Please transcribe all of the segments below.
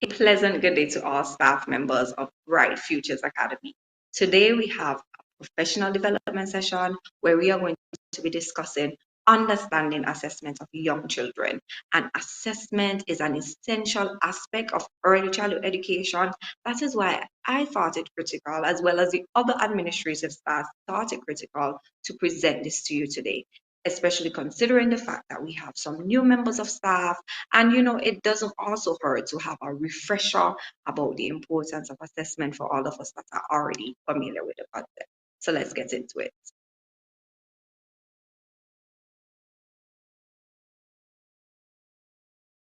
Pleasant good day to all staff members of Bright Futures Academy. Today we have a professional development session where we are going to be discussing understanding assessment of young children. And assessment is an essential aspect of early childhood education. That is why I thought it critical, as well as the other administrative staff thought it critical to present this to you today, especially considering the fact that we have some new members of staff. And it doesn't also hurt to have a refresher about the importance of assessment for all of us that are already familiar with the concept. So let's get into it.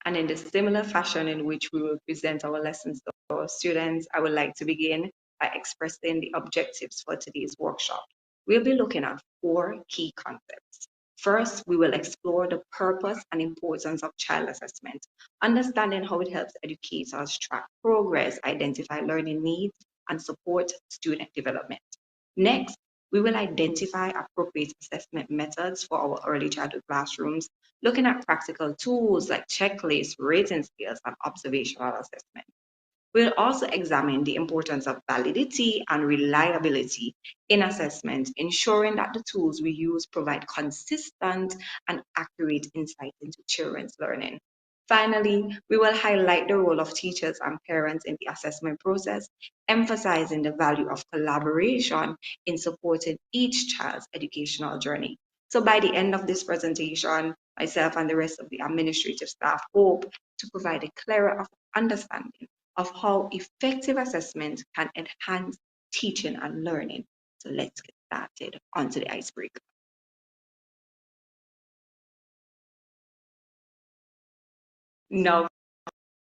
And in the similar fashion in which we will present our lessons to our students, I would like to begin by expressing the objectives for today's workshop. We'll be looking at 4 key concepts. First, we will explore the purpose and importance of child assessment, understanding how it helps educators track progress, identify learning needs, and support student development. Next, we will identify appropriate assessment methods for our early childhood classrooms, looking at practical tools like checklists, rating scales, and observational assessment. We'll also examine the importance of validity and reliability in assessment, ensuring that the tools we use provide consistent and accurate insight into children's learning. Finally, we will highlight the role of teachers and parents in the assessment process, emphasizing the value of collaboration in supporting each child's educational journey. So by the end of this presentation, myself and the rest of the administrative staff hope to provide a clearer understanding of how effective assessment can enhance teaching and learning. So let's get started onto the icebreaker. Now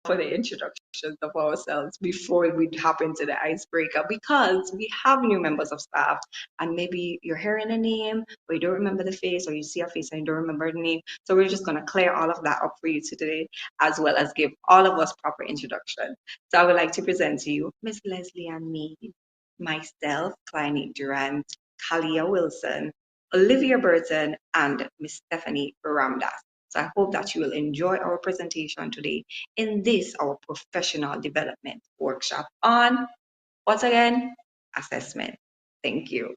for the introductions of ourselves before we hop into the icebreaker, because we have new members of staff and maybe you're hearing a name but you don't remember the face, or you see a face and you don't remember the name. So we're just going to clear all of that up for you today, as well as give all of us proper introduction. So I would like to present to you Miss Leslie and me, myself, Kleine Durant, Kalia Wilson, Olivia Burton, and Miss Stephanie Ramdas. So I hope that you will enjoy our presentation today in this, our professional development workshop on, once again, assessment. Thank you.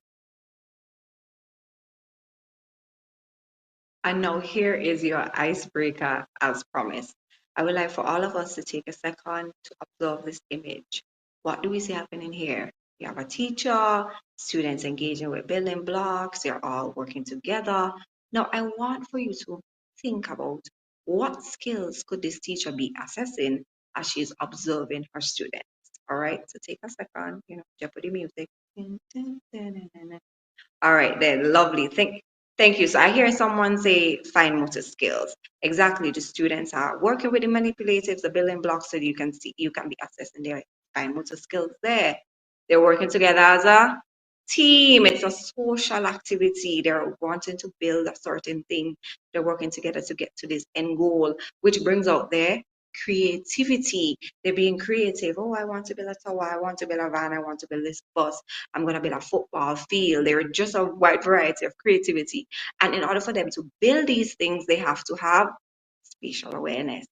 And now here is your icebreaker as promised. I would like for all of us to take a second to observe this image. What do we see happening here? You have a teacher, students engaging with building blocks, they're all working together. Now I want for you to think about what skills could this teacher be assessing as she's observing her students. All right, so take a second, Jeopardy music. All right, then, lovely. Thank you. So I hear someone say fine motor skills. Exactly, the students are working with the manipulatives, the building blocks, so you can be assessing their fine motor skills there. They're working together as a team. It's a social activity. They're wanting to build a certain thing. They're working together to get to this end goal, which brings out their creativity. They're being creative. Oh, I want to build a tower. I want to build a van. I want to build this bus. I'm going to build a football field. They're just a wide variety of creativity. And in order for them to build these things, they have to have spatial awareness.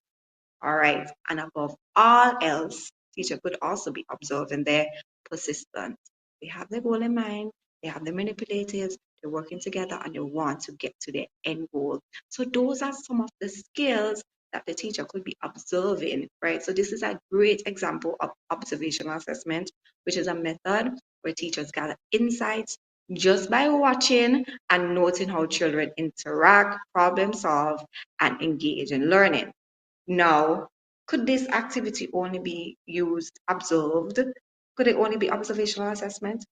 All right. And above all else, teacher could also be observing their persistence. They have their goal in mind. They have the manipulatives. They're working together and they want to get to their end goal. So those are some of the skills that the teacher could be observing, right? So this is a great example of observational assessment, which is a method where teachers gather insights just by watching and noting how children interact, problem solve, and engage in learning. Now, could this activity only be observed? Could it only be observational assessment?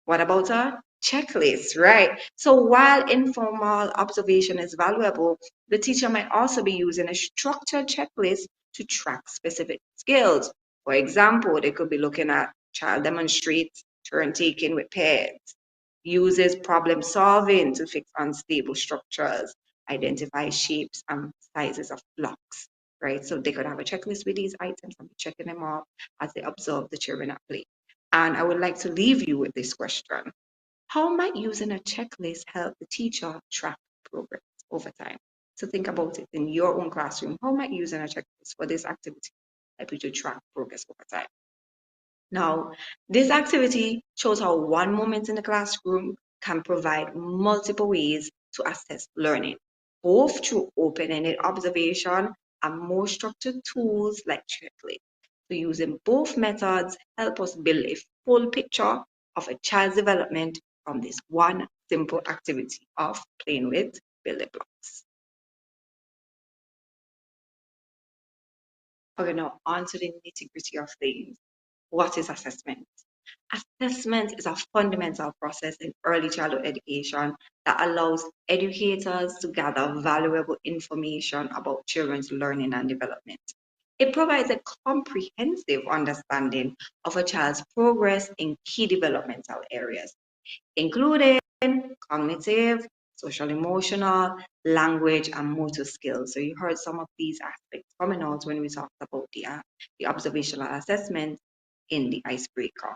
What about a checklist, right? So while informal observation is valuable, the teacher might also be using a structured checklist to track specific skills. For example, they could be looking at child demonstrates turn taking with pets, uses problem solving to fix unstable structures, identify shapes and sizes of blocks, right? So they could have a checklist with these items and be checking them off as they observe the children at play. And I would like to leave you with this question. How might using a checklist help the teacher track progress over time? So think about it in your own classroom. How might using a checklist for this activity help you to track progress over time. Now, this activity shows how one moment in the classroom can provide multiple ways to assess learning, both through open-ended observation and more structured tools like checklists. So using both methods help us build a full picture of a child's development from this one simple activity of playing with building blocks. Okay, now on to the nitty-gritty of things. What is assessment? Assessment is a fundamental process in early childhood education that allows educators to gather valuable information about children's learning and development. It provides a comprehensive understanding of a child's progress in key developmental areas, including cognitive, social emotional, language, and motor skills. So you heard some of these aspects coming out when we talked about the observational assessment in the icebreaker.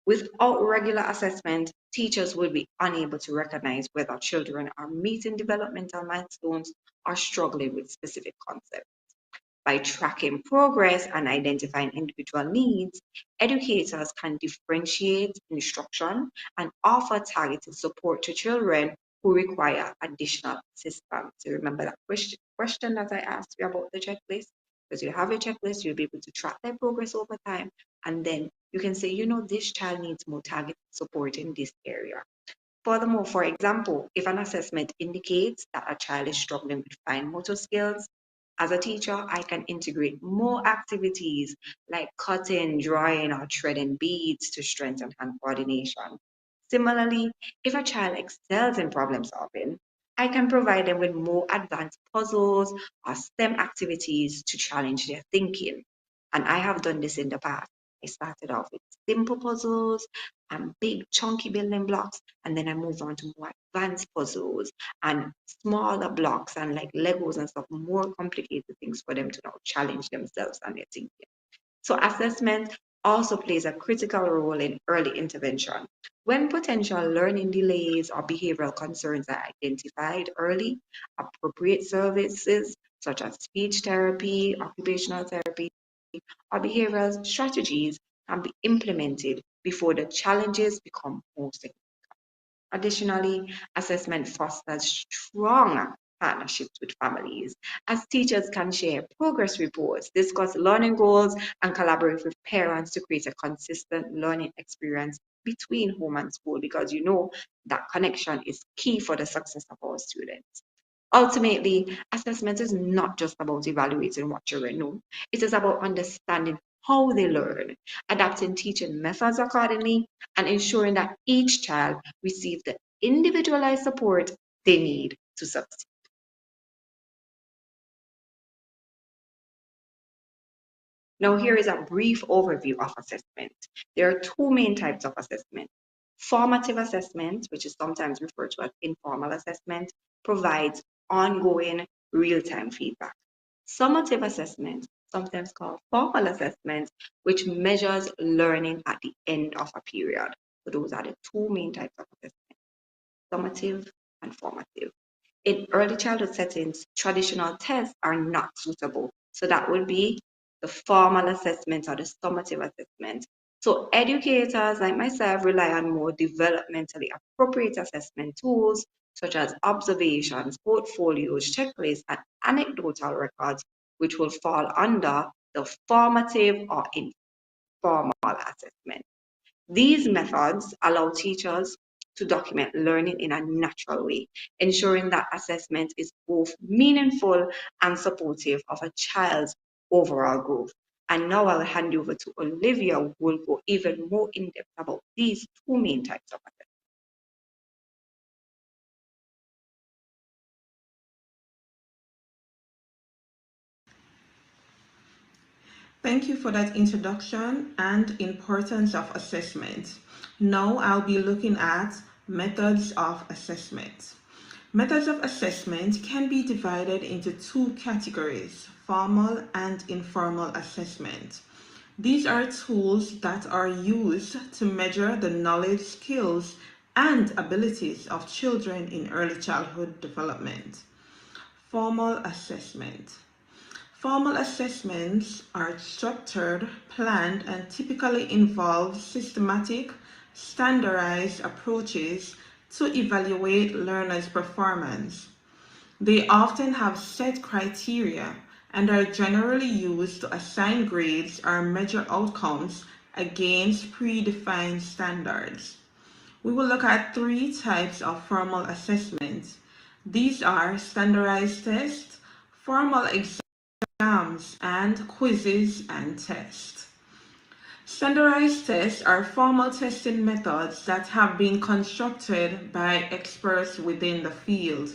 Without regular assessment, teachers will be unable to recognize whether children are meeting developmental milestones or struggling with specific concepts. By tracking progress and identifying individual needs, educators can differentiate instruction and offer targeted support to children who require additional assistance. So remember that question that I asked you about the checklist? Because you have a checklist, you'll be able to track their progress over time, and then you can say, you know, this child needs more targeted support in this area. Furthermore, for example, if an assessment indicates that a child is struggling with fine motor skills, as a teacher, I can integrate more activities like cutting, drawing, or threading beads to strengthen hand coordination. Similarly, if a child excels in problem solving, I can provide them with more advanced puzzles or STEM activities to challenge their thinking. And I have done this in the past. I started off with simple puzzles and big chunky building blocks, and then I moved on to more advanced puzzles and smaller blocks and like Legos and stuff, more complicated things for them to now challenge themselves and their thinking. So assessment also plays a critical role in early intervention. When potential learning delays or behavioral concerns are identified early, appropriate services such as speech therapy, occupational therapy, or behavioral strategies can be implemented before the challenges become more significant. Additionally, assessment fosters strong partnerships with families, as teachers can share progress reports, discuss learning goals, and collaborate with parents to create a consistent learning experience between home and school, because you know that connection is key for the success of our students. Ultimately, assessment is not just about evaluating what children know, it is about understanding how they learn, adapting teaching methods accordingly, and ensuring that each child receives the individualized support they need to succeed. Now, here is a brief overview of assessment. There are two main types of assessment. Formative assessment, which is sometimes referred to as informal assessment, provides ongoing real-time feedback. Summative assessment, sometimes called formal assessment, which measures learning at the end of a period. So those are the two main types of assessment, summative and formative. In early childhood settings, traditional tests are not suitable. So that would be the formal assessment or the summative assessment. So educators like myself rely on more developmentally appropriate assessment tools such as observations, portfolios, checklists, and anecdotal records, which will fall under the formative or informal assessment. These methods allow teachers to document learning in a natural way, ensuring that assessment is both meaningful and supportive of a child's overall growth. And now I'll hand over to Olivia, who will go even more in depth about these two main types of assessment. Thank you for that introduction and importance of assessment. Now I'll be looking at methods of assessment. Methods of assessment can be divided into two categories, formal and informal assessment. These are tools that are used to measure the knowledge, skills, and abilities of children in early childhood development. Formal assessment. Formal assessments are structured, planned, and typically involve systematic, standardized approaches to evaluate learners' performance. They often have set criteria and are generally used to assign grades or measure outcomes against predefined standards. We will look at three types of formal assessments. These are standardized tests, formal exams, and quizzes and tests. Standardized tests are formal testing methods that have been constructed by experts within the field,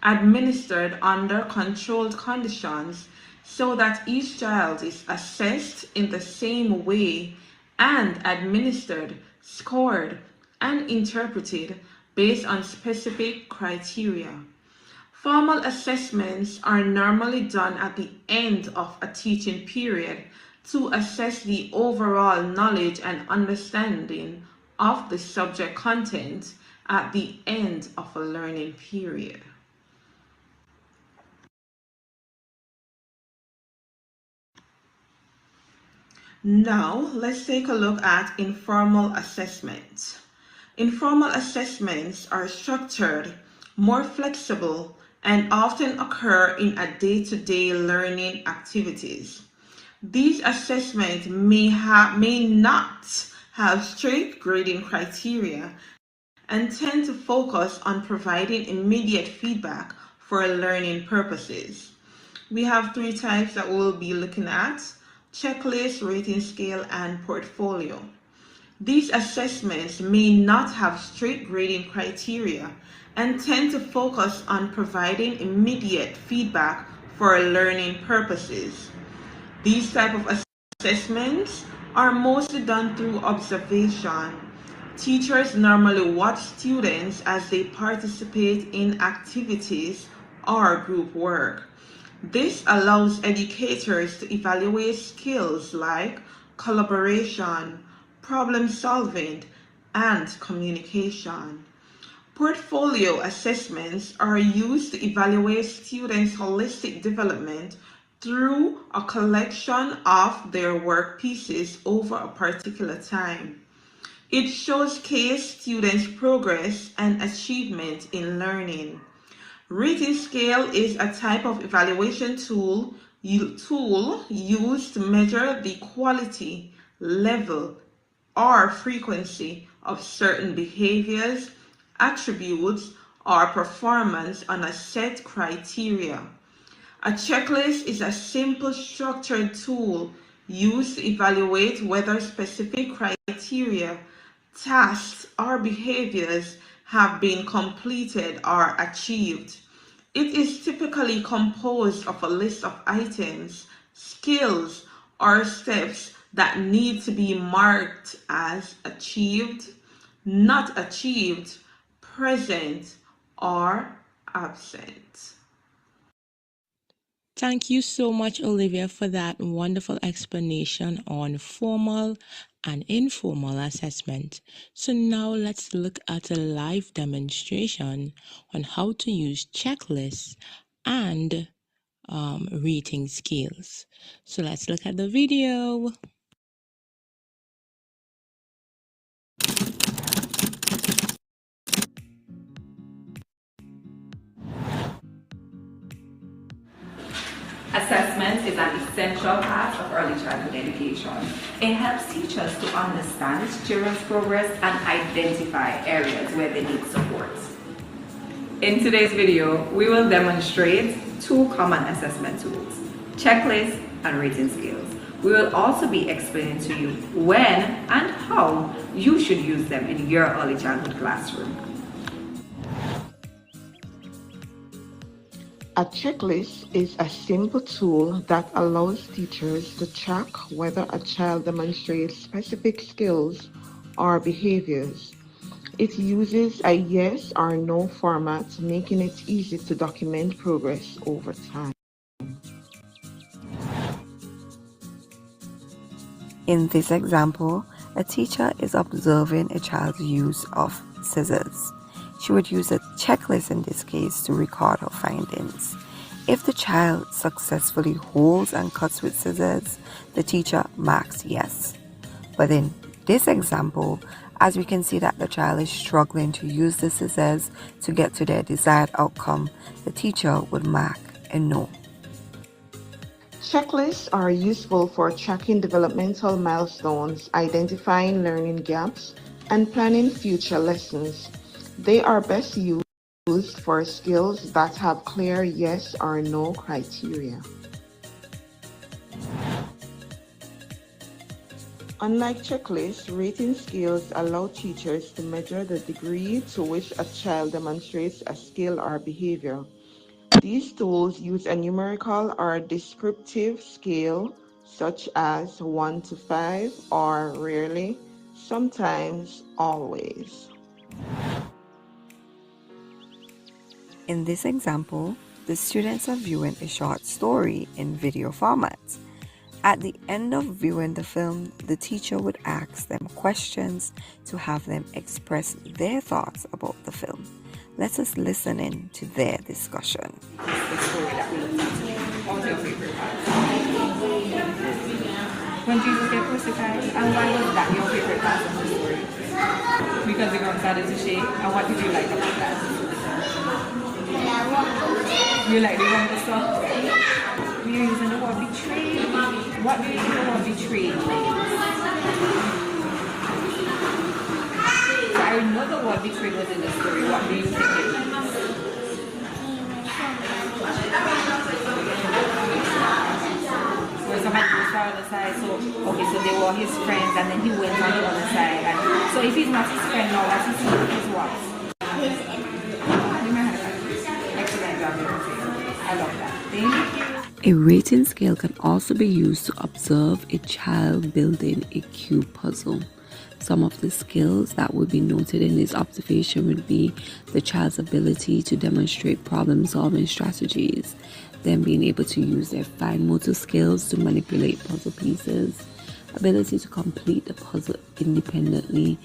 administered under controlled conditions so that each child is assessed in the same way and administered, scored, and interpreted based on specific criteria. Formal assessments are normally done at the end of a teaching period to assess the overall knowledge and understanding of the subject content at the end of a learning period. Now, let's take a look at informal assessments. Informal assessments are structured, more flexible, and often occur in a day-to-day learning activities. These assessments may not have strict grading criteria and tend to focus on providing immediate feedback for learning purposes. We have three types that we'll be looking at: checklist, rating scale, and portfolio. These assessments may not have strict grading criteria and tend to focus on providing immediate feedback for learning purposes. These type of assessments are mostly done through observation. Teachers normally watch students as they participate in activities or group work. This allows educators to evaluate skills like collaboration, problem solving, and communication. Portfolio assessments are used to evaluate students' holistic development through a collection of their work pieces over a particular time. It showcases students' progress and achievement in learning. Rating scale is a type of evaluation tool used to measure the quality, level, or frequency of certain behaviors, attributes, or performance on a set criteria. A checklist is a simple structured tool used to evaluate whether specific criteria, tasks, or behaviors have been completed or achieved. It is typically composed of a list of items, skills, or steps that need to be marked as achieved, not achieved, present, or absent. Thank you so much, Olivia, for that wonderful explanation on formal and informal assessment. So now let's look at a live demonstration on how to use checklists and rating scales. So let's look at the video. Assessment is an essential part of early childhood education. It helps teachers to understand children's progress and identify areas where they need support. In today's video, we will demonstrate two common assessment tools, checklists and rating scales. We will also be explaining to you when and how you should use them in your early childhood classroom. A checklist is a simple tool that allows teachers to track whether a child demonstrates specific skills or behaviors. It uses a yes or no format, making it easy to document progress over time. In this example, a teacher is observing a child's use of scissors. She would use a checklist in this case to record her findings. If the child successfully holds and cuts with scissors, the teacher marks yes. But in this example, as we can see that the child is struggling to use the scissors to get to their desired outcome, the teacher would mark a no. Checklists are useful for tracking developmental milestones, identifying learning gaps, and planning future lessons. They are best used for skills that have clear yes or no criteria. Unlike checklists, rating scales allow teachers to measure the degree to which a child demonstrates a skill or behavior. These tools use a numerical or descriptive scale such as 1 to 5 or rarely, sometimes, always. In this example, the students are viewing a short story in video format. At the end of viewing the film, the teacher would ask them questions to have them express their thoughts about the film. Let us listen in to their discussion. The story that we looked at today. What was your favorite part? When Jesus get crucified, and why was that your favorite part of the story? Because the ground started to shake, and what did you like about that? You like the rumble song? We're using the word betrayed. What do you think the word betrayed means? So I know the word betrayed was in the story. What do you think it means? Where somebody goes to the other side, so okay, so they were his friends and then he went on the other side. And so if he's not his friend now, what is he? His what? Excellent job, I love that. Thank you. A rating scale can also be used to observe a child building a cube puzzle. Some of the skills that would be noted in this observation would be the child's ability to demonstrate problem-solving strategies, them being able to use their fine motor skills to manipulate puzzle pieces, ability to complete the puzzle independently,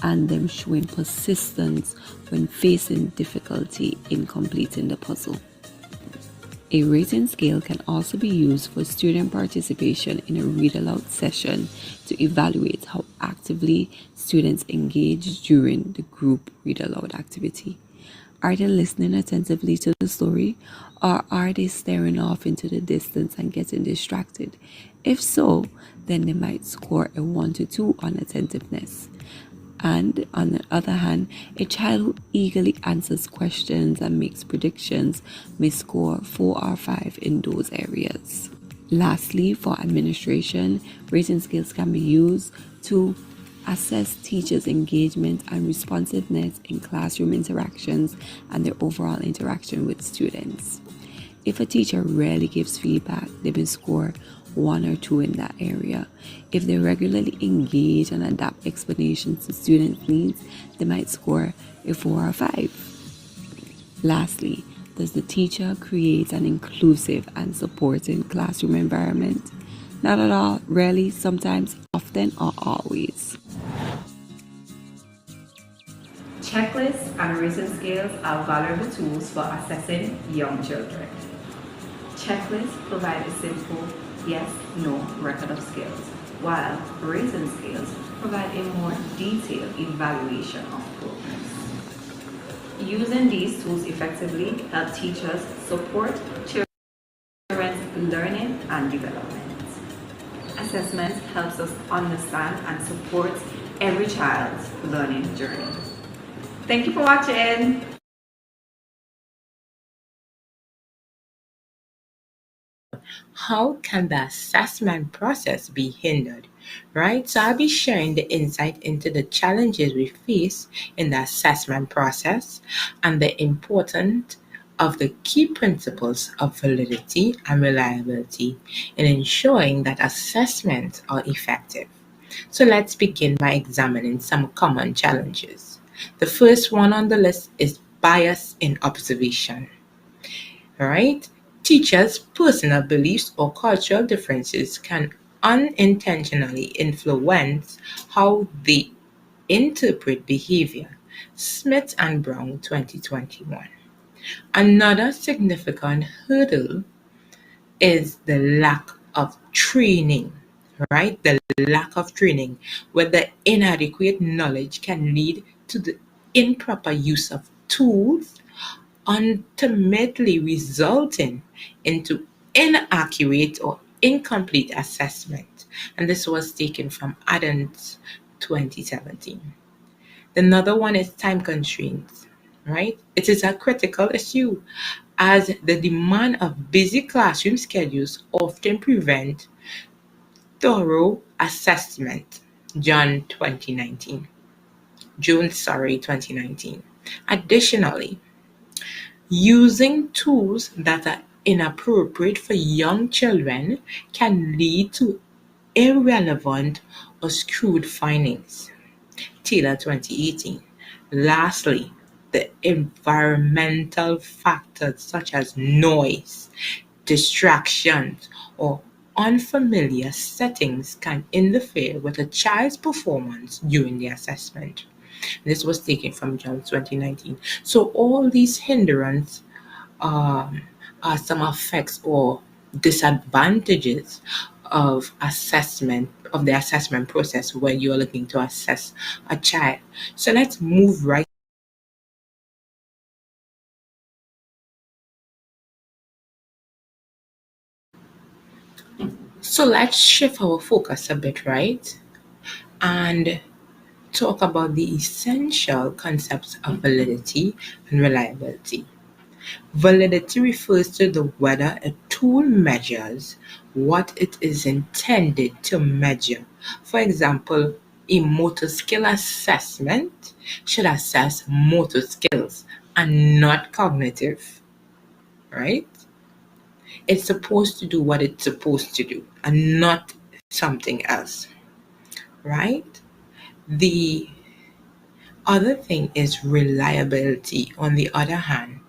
and them showing persistence when facing difficulty in completing the puzzle. A rating scale can also be used for student participation in a read-aloud session to evaluate how actively students engage during the group read-aloud activity. Are they listening attentively to the story, or are they staring off into the distance and getting distracted? If so, then they might score a 1 to 2 on attentiveness. And on the other hand, a child who eagerly answers questions and makes predictions may score 4 or 5 in those areas. Lastly, for administration, rating scales can be used to assess teachers' engagement and responsiveness in classroom interactions and their overall interaction with students. If a teacher rarely gives feedback, they may score 1 or 2 in that area. If they regularly engage and adapt explanations to students' needs, they might score a 4 or 5. Lastly, does the teacher create an inclusive and supporting classroom environment? Not at all, rarely, sometimes, often, or always. Checklists and rating scales are valuable tools for assessing young children. Checklists provide a simple yes/no record of skills, while rating scales provide a more detailed evaluation of progress. Using these tools effectively help teachers support children's learning and development. Assessment helps us understand and support every child's learning journey. Thank you for watching. How can the assessment process be hindered? Right? So I'll be sharing the insight into the challenges we face in the assessment process and the importance of the key principles of validity and reliability in ensuring that assessments are effective. So let's begin by examining some common challenges. The first one on the list is bias in observation. All right? Teachers' personal beliefs or cultural differences can unintentionally influence how they interpret behavior. Smith and Brown, 2021. Another significant hurdle is the lack of training, right? The lack of training, where the inadequate knowledge can lead to the improper use of tools, ultimately resulting into inaccurate or incomplete assessment. And this was taken from Adams 2017. Another one is time constraints, right? It is a critical issue as the demand of busy classroom schedules often prevent thorough assessment. June 2019. Additionally, using tools that are inappropriate for young children can lead to irrelevant or skewed findings. Taylor 2018. Lastly, the environmental factors such as noise, distractions, or unfamiliar settings can interfere with a child's performance during the assessment. This was taken from June 2019. So all these hindrances um, are some effects or disadvantages of the assessment process when you're looking to assess a child. So let's move right. So let's shift our focus a bit, right? And talk about the essential concepts of validity and reliability. Validity refers to whether a tool measures what it is intended to measure. For example, a motor skill assessment should assess motor skills and not cognitive, right? It's supposed to do what it's supposed to do and not something else, right? The other thing is reliability, on the other hand.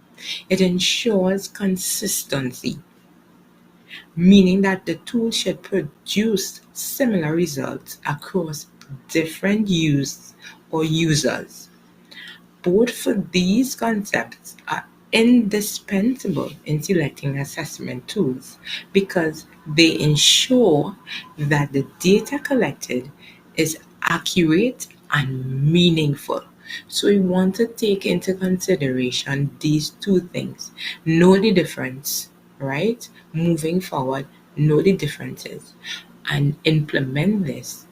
It ensures consistency, meaning that the tool should produce similar results across different use or users. Both for these concepts are indispensable in selecting assessment tools because they ensure that the data collected is accurate and meaningful. So we want to take into consideration these two things. Know the difference, right? Moving forward, know the differences and implement this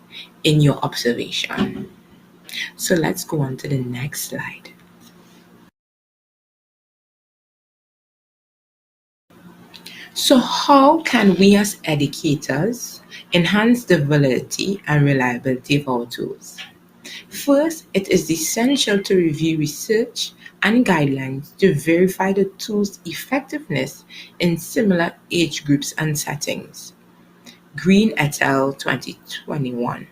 in your observation. So let's go on to the next slide. So, how can we as educators enhance the validity and reliability of our tools? First, it is essential to review research and guidelines to verify the tool's effectiveness in similar age groups and settings. Green et al. 2021.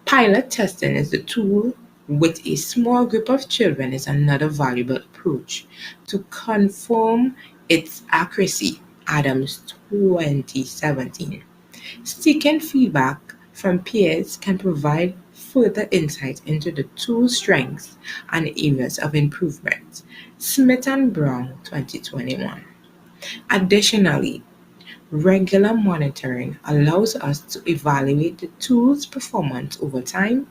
Pilot testing is the tool with a small group of children is another valuable approach to confirm its accuracy. Adams 2017. Seeking feedback from peers can provide further insight into the tool's strengths and areas of improvement. Smith and Brown 2021. Additionally, regular monitoring allows us to evaluate the tool's performance over time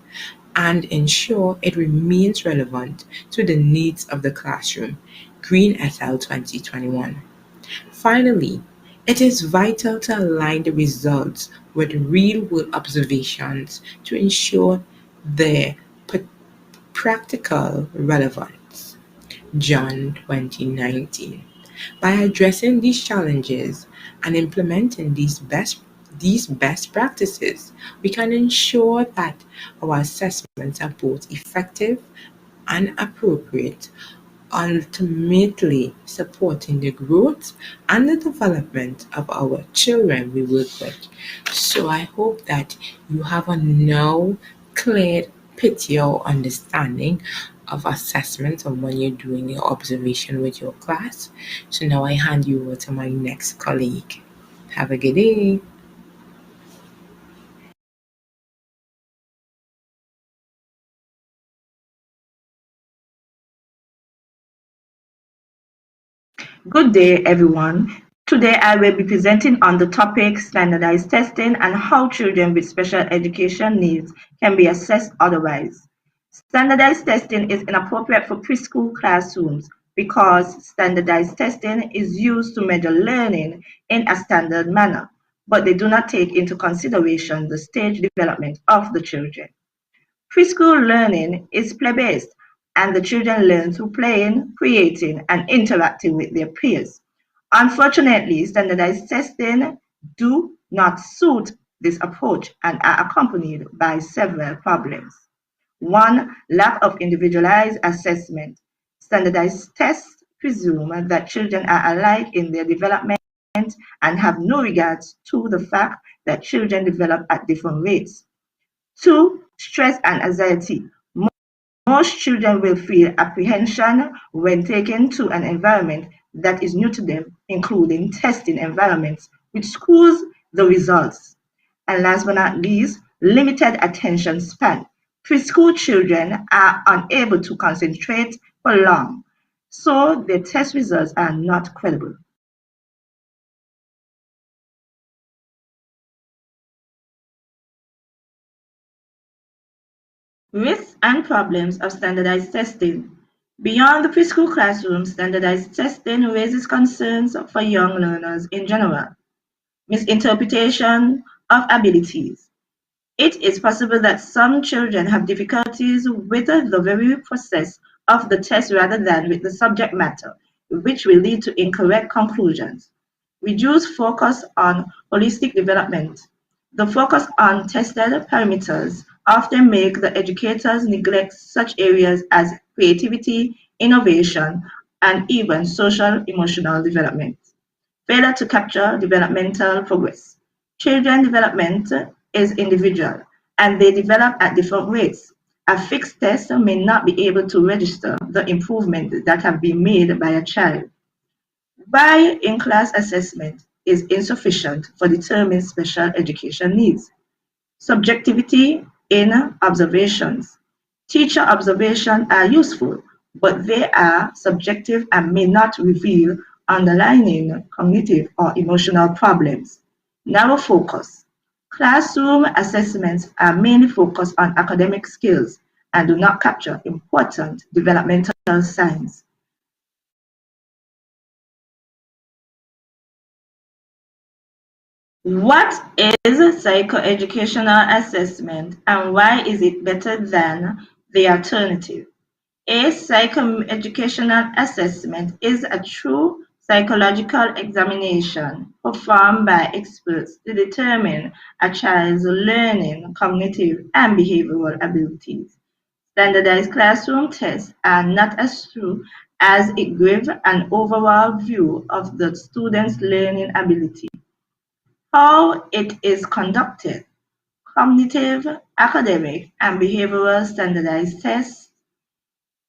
and ensure it remains relevant to the needs of the classroom. Green et al. 2021. Finally, it is vital to align the results with real-world observations to ensure their practical relevance. John 2019. By addressing these challenges and implementing these best practices, we can ensure that our assessments are both effective and appropriate, ultimately supporting the growth and the development of our children we work with. So I hope that you have a now clear picture or understanding of assessment and when you're doing your observation with your class. So now I hand you over to my next colleague. Have a good day. Good day, everyone. Today I will be presenting on the topic standardized testing and how children with special education needs can be assessed otherwise. Standardized testing is inappropriate for preschool classrooms because standardized testing is used to measure learning in a standard manner, but they do not take into consideration the stage development of the children. Preschool learning is play-based, and the children learn through playing, creating, and interacting with their peers. Unfortunately, standardized testing do not suit this approach and are accompanied by several problems. One, lack of individualized assessment. Standardized tests presume that children are alike in their development and have no regard to the fact that children develop at different rates. Two, stress and anxiety. Most children will feel apprehension when taken to an environment that is new to them, including testing environments, which skews the results. And last but not least, limited attention span. Preschool children are unable to concentrate for long, so their test results are not credible. Risks and problems of standardized testing. Beyond the preschool classroom, standardized testing raises concerns for young learners in general. Misinterpretation of abilities. It is possible that some children have difficulties with the very process of the test rather than with the subject matter, which will lead to incorrect conclusions. Reduced focus on holistic development. The focus on tested parameters often make the educators neglect such areas as creativity, innovation, and even social emotional development. Failure to capture developmental progress. Children's development is individual, and they develop at different rates. A fixed test may not be able to register the improvement that have been made by a child. Why in-class assessment is insufficient for determining special education needs. Subjectivity in observations. Teacher observations are useful, but they are subjective and may not reveal underlying cognitive or emotional problems. Narrow focus. Classroom assessments are mainly focused on academic skills and do not capture important developmental signs. What is psychoeducational assessment and why is it better than the alternative? A psychoeducational assessment is a true psychological examination performed by experts to determine a child's learning, cognitive, and behavioral abilities. Standardized classroom tests are not as true as it gives an overall view of the student's learning ability. How it is conducted. Cognitive, academic, and behavioral standardized tests,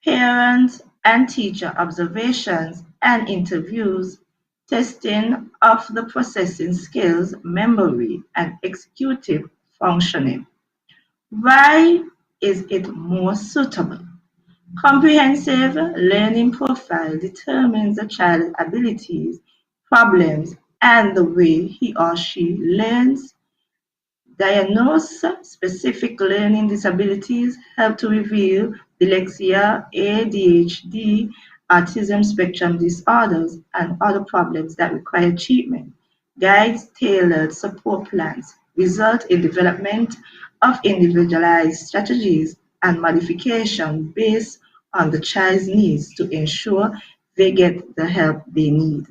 parent and teacher observations and interviews, testing of the processing skills, memory, and executive functioning. Why is it more suitable? Comprehensive learning profile determines a child's abilities, problems, and the way he or she learns. Diagnose specific learning disabilities, help to reveal dyslexia, ADHD, autism spectrum disorders, and other problems that require treatment. Guides tailored support plans, result in development of individualized strategies and modification based on the child's needs to ensure they get the help they need.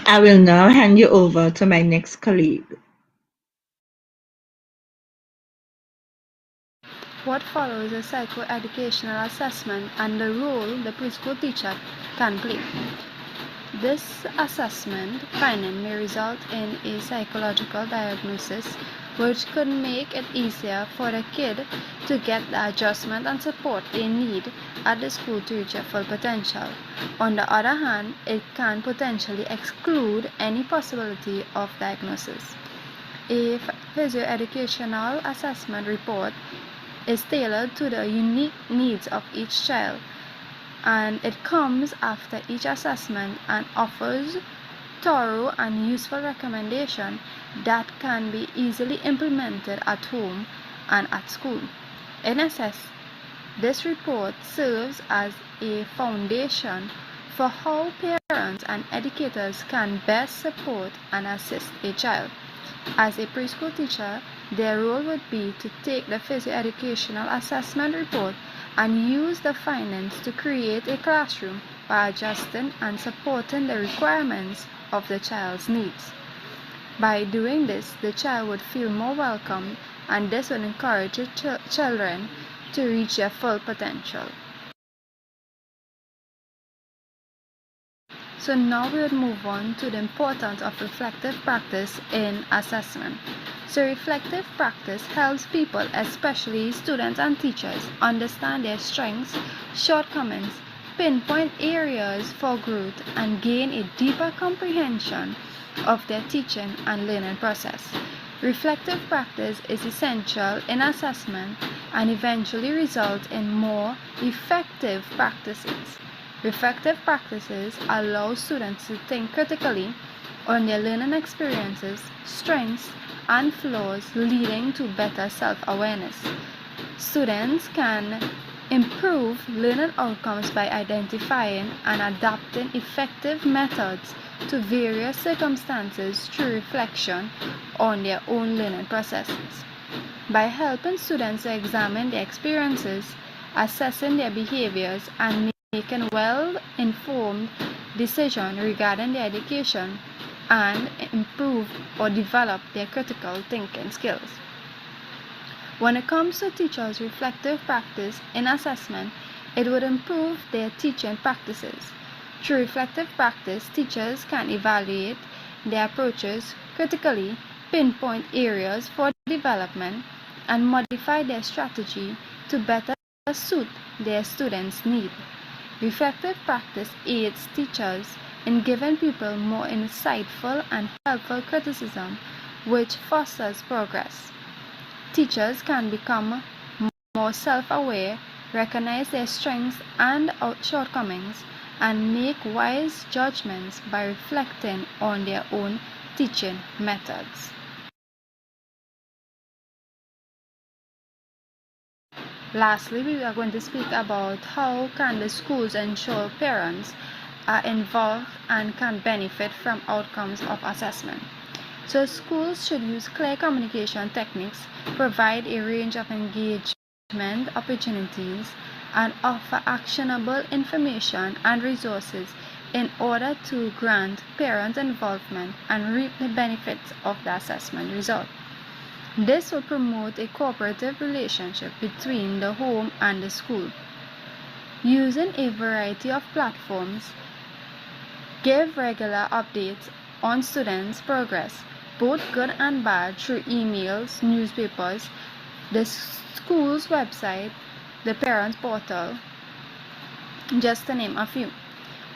I will now hand you over to my next colleague. What follows is psychoeducational assessment and the role the preschool teacher can play. This assessment finding may result in a psychological diagnosis which could make it easier for the kid to get the adjustment and support they need at the school to reach their full potential. On the other hand, it can potentially exclude any possibility of diagnosis. A physio-educational assessment report is tailored to the unique needs of each child and it comes after each assessment and offers thorough and useful recommendation that can be easily implemented at home and at school. In essence, this report serves as a foundation for how parents and educators can best support and assist a child. As a preschool teacher, their role would be to take the physio-educational assessment report and use the findings to create a classroom by adjusting and supporting the requirements of the child's needs. By doing this, the child would feel more welcome, and this would encourage children to reach their full potential. So now we would move on to the importance of reflective practice in assessment. So reflective practice helps people, especially students and teachers, understand their strengths, shortcomings, pinpoint areas for growth, and gain a deeper comprehension of their teaching and learning process. Reflective practice is essential in assessment and eventually results in more effective practices. Reflective practices allow students to think critically on their learning experiences, strengths, and flaws, leading to better self-awareness. Students can improve learning outcomes by identifying and adapting effective methods to various circumstances through reflection on their own learning processes. By helping students to examine their experiences, assessing their behaviors, and making well-informed decisions regarding their education, and improve or develop their critical thinking skills. When it comes to teachers' reflective practice in assessment, it would improve their teaching practices. Through reflective practice, teachers can evaluate their approaches critically, pinpoint areas for development, and modify their strategy to better suit their students' needs. Reflective practice aids teachers in giving people more insightful and helpful criticism, which fosters progress. Teachers can become more self-aware, recognize their strengths and shortcomings, and make wise judgments by reflecting on their own teaching methods. Lastly, we are going to speak about how can the schools ensure parents are involved and can benefit from outcomes of assessment. So schools should use clear communication techniques, provide a range of engagement opportunities, and offer actionable information and resources in order to grant parent involvement and reap the benefits of the assessment result. This will promote a cooperative relationship between the home and the school. Using a variety of platforms, give regular updates on students' progress, both good and bad, through emails, newspapers, the school's website, the parents' portal, just to name a few.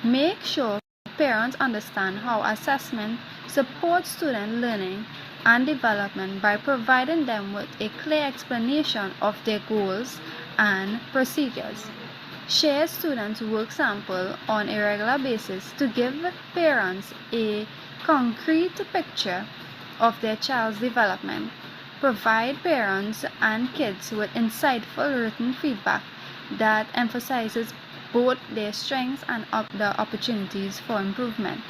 Make sure parents understand how assessment supports student learning and development by providing them with a clear explanation of their goals and procedures. Share students' work sample on a regular basis to give parents a concrete picture of their child's development. Provide parents and kids with insightful written feedback that emphasizes both their strengths and the opportunities for improvement.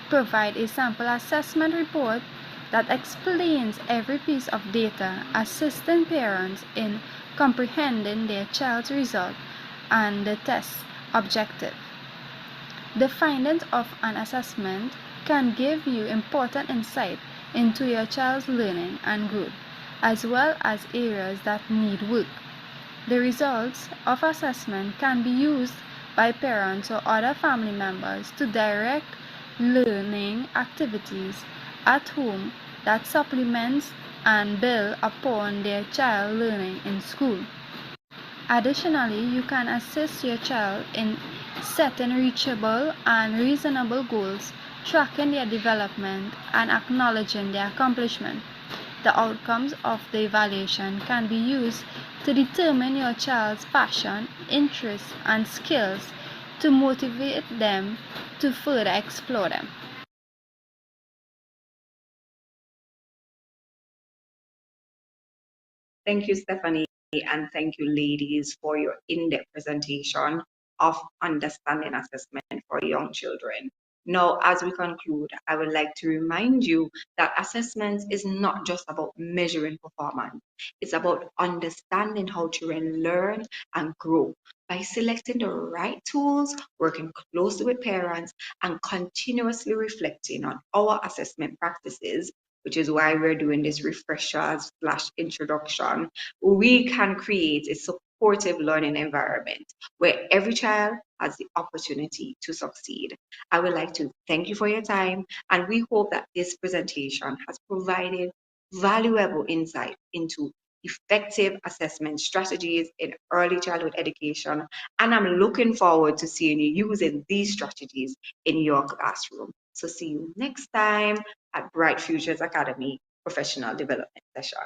Provide a sample assessment report that explains every piece of data, assisting parents in comprehending their child's result and the test objective. The findings of an assessment can give you important insight into your child's learning and growth, as well as areas that need work. The results of assessment can be used by parents or other family members to direct learning activities at home that supplements and build upon their child learning in school. Additionally, you can assist your child in setting reachable and reasonable goals, tracking their development, and acknowledging their accomplishment. The outcomes of the evaluation can be used to determine your child's passion, interests, and skills to motivate them to further explore them. Thank you, Stephanie, and thank you, ladies, for your in-depth presentation of understanding assessment for young children. Now, as we conclude, I would like to remind you that assessment is not just about measuring performance. It's about understanding how children learn and grow by selecting the right tools, working closely with parents, and continuously reflecting on our assessment practices, which is why we're doing this refreshers slash introduction. We can create a supportive learning environment where every child has the opportunity to succeed. I would like to thank you for your time, and we hope that this presentation has provided valuable insight into effective assessment strategies in early childhood education, and I'm looking forward to seeing you using these strategies in your classroom. So see you next time at Bright Futures Academy Professional Development Session.